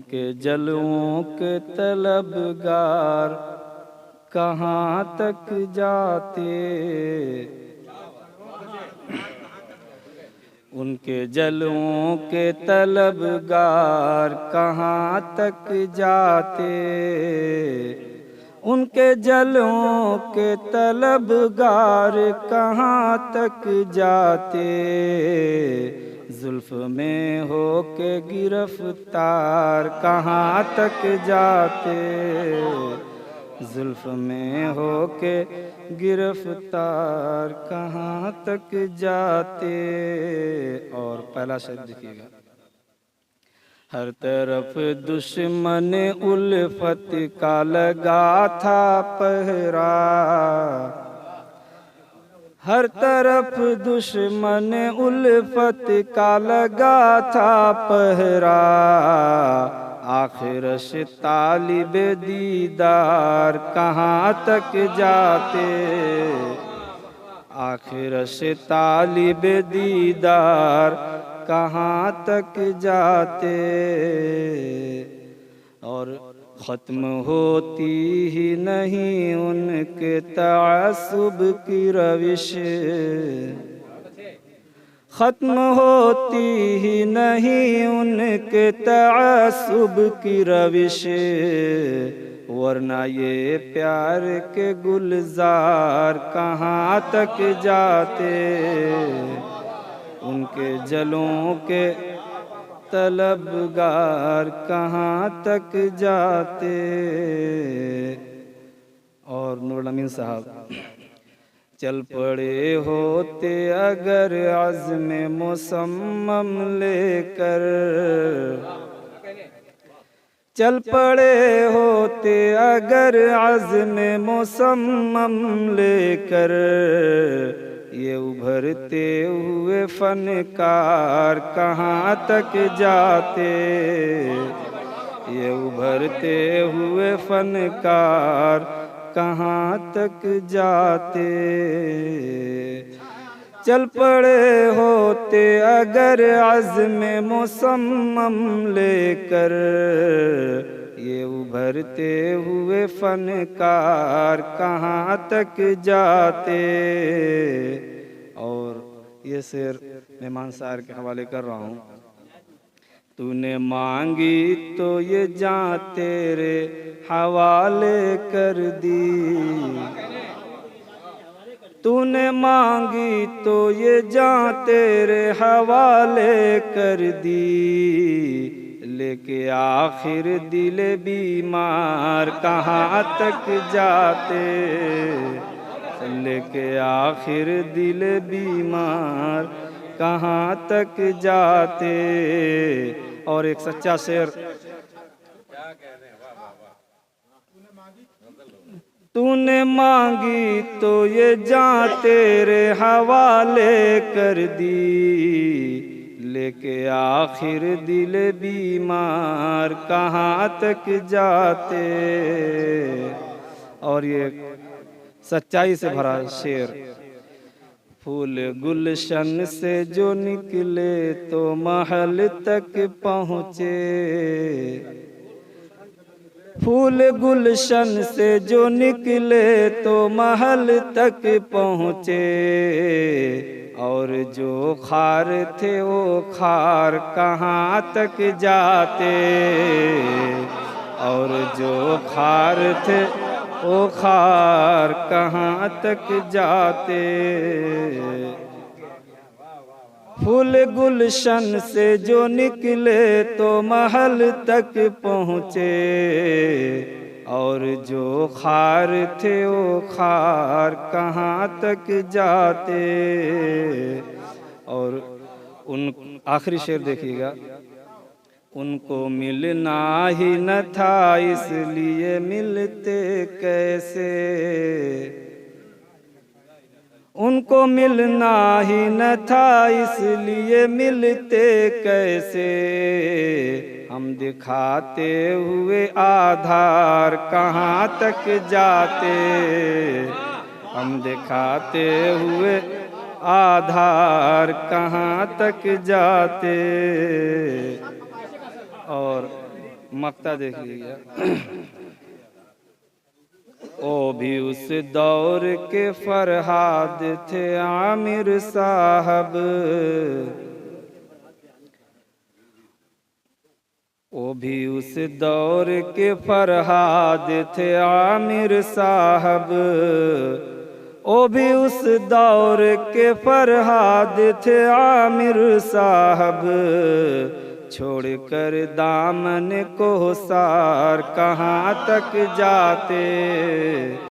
उनके जलवों के तलबगार कहाँ तक जाते, उनके जलवों के तलबगार कहाँ तक जाते, उनके जलवों के तलबगार कहाँ तक जाते, जुल्फ में हो के गिरफ्तार कहाँ तक जाते, जुल्फ में हो के गिरफ्तार कहाँ तक जाते। और पहला शब्द देखिएगा, हर तरफ दुश्मन उल्फत का लगा था पहरा, हर तरफ दुश्मन उल्फत का लगा था पहरा, आखिर से तालिब दीदार कहाँ तक जाते, आखिर से तालिब दीदार कहाँ तक जाते। और ख़त्म होती ही नहीं उनके तअस्सुब की रविश, ख़त्म होती ही नहीं उनके तअस्सुब की रविश, वरना ये प्यार के गुलजार कहाँ तक जाते, उनके जलों के तलबगार कहाँ तक जाते। और नूरुल अमीन साहब, चल पड़े होते अगर अज़्म मुसम्मम लेकर, चल पड़े होते अगर अज़्म मुसम्मम लेकर, ये उभरते हुए फनकार कहाँ तक जाते, ये उभरते हुए फनकार कहाँ तक जाते। चल पड़े होते अगर अज़्म मुसम्मम लेकर, ये उभरते हुए फनकार कहाँ तक जाते। और ये शेर मेहमान सार के हवाले कर रहा हूँ। तूने मांगी तो ये जान तेरे हवाले कर दी, तूने मांगी तो ये जान तेरे हवाले कर दी, लेके आखिर दिल बीमार कहाँ तक जाते, लेके आखिर दिल बीमार कहाँ तक जाते। और एक सच्चा शेर, तूने मांगी तो ये जान तेरे हवाले कर दी, लेके आखिर दिल बीमार कहाँ तक जाते। और ये सच्चाई से भरा शेर, फूल गुलशन से जो निकले तो महल तक पहुँचे, फूल गुलशन से जो निकले तो महल तक पहुँचे, और जो खार थे वो खार कहाँ तक जाते, और जो खार थे वो खार कहाँ तक जाते। फूल गुलशन से जो निकले तो महल तक पहुँचे, और जो खार थे वो खार कहाँ तक जाते। और उन आखिरी शेर देखिएगा, उनको मिलना ही न था इसलिए मिलते कैसे, उनको मिलना ही न था इसलिए मिलते कैसे, हम दिखाते हुए आधार कहाँ तक जाते, हम दिखाते हुए आधार कहाँ तक जाते। और मक्ता देख लीजिए। ओ भी उस दौर के फरहाद थे आमिर साहब, वो भी उस दौर के फरहाद थे आमिर साहब, वो भी उस दौर के फरहाद थे आमिर साहब। छोड़ कर दामन को सार कहाँ तक जाते।